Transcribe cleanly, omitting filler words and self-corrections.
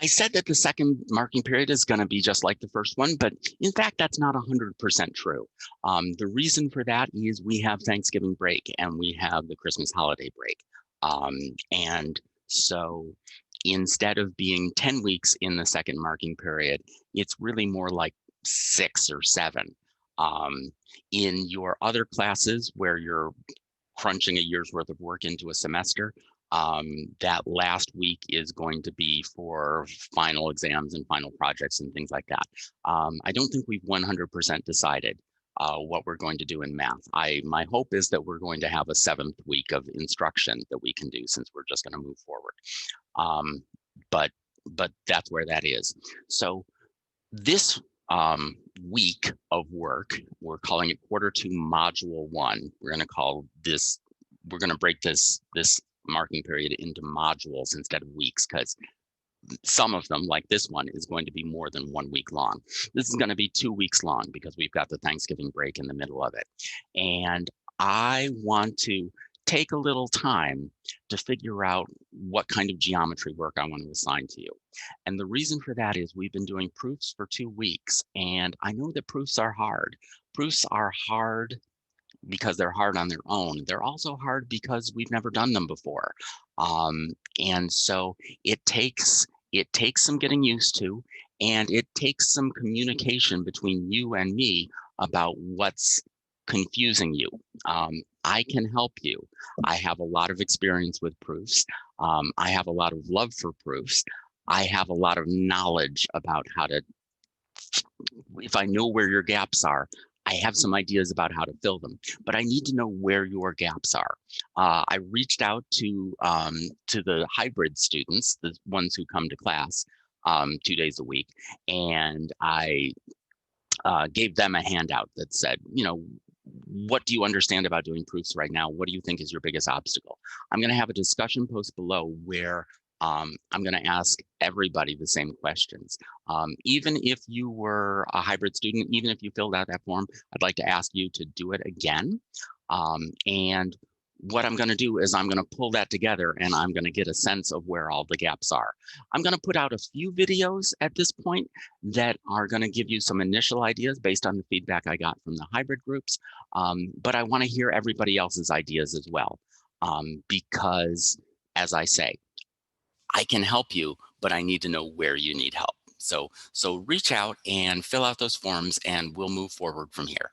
I said that the second marking period is going to be just like the first one, but in fact, that's not 100% true. The reason for that is we have Thanksgiving break and we have the Christmas holiday break. And so instead of being 10 weeks in the second marking period, it's really more like 6 or 7. In your other classes where you're crunching a year's worth of work into a semester, that last week is going to be for final exams and final projects and things like that. I don't think we've 100% decided what we're going to do in math. My hope is that we're going to have a 7th week of instruction that we can do since we're just going to move forward. But that's where that is. So this week of work, we're calling it quarter 2 module 1. We're going to break this marking period into modules instead of weeks, because some of them, like this one, is going to be more than 1 week long. This is going to be 2 weeks long because we've got the Thanksgiving break in the middle of it. And I want to take a little time to figure out what kind of geometry work I want to assign to you. And the reason for that is we've been doing proofs for 2 weeks, and I know that proofs are hard. Proofs are hard because they're hard on their own. They're also hard because we've never done them before. And so it takes some getting used to, and it takes some communication between you and me about what's confusing you. I can help you. I have a lot of experience with proofs. I have a lot of love for proofs. I have a lot of knowledge about how to, if I know where your gaps are, I have some ideas about how to fill them, but I need to know where your gaps are. I reached out to the hybrid students, the ones who come to class 2 days a week, and I gave them a handout that said, what do you understand about doing proofs right now? What do you think is your biggest obstacle? I'm going to have a discussion post below where I'm going to ask everybody the same questions. Even if you were a hybrid student, even if you filled out that form, I'd like to ask you to do it again. And what I'm going to do is I'm going to pull that together and I'm going to get a sense of where all the gaps are. I'm going to put out a few videos at this point that are going to give you some initial ideas based on the feedback I got from the hybrid groups. But I want to hear everybody else's ideas as well, because as I say, I can help you, but I need to know where you need help. So reach out and fill out those forms and we'll move forward from here.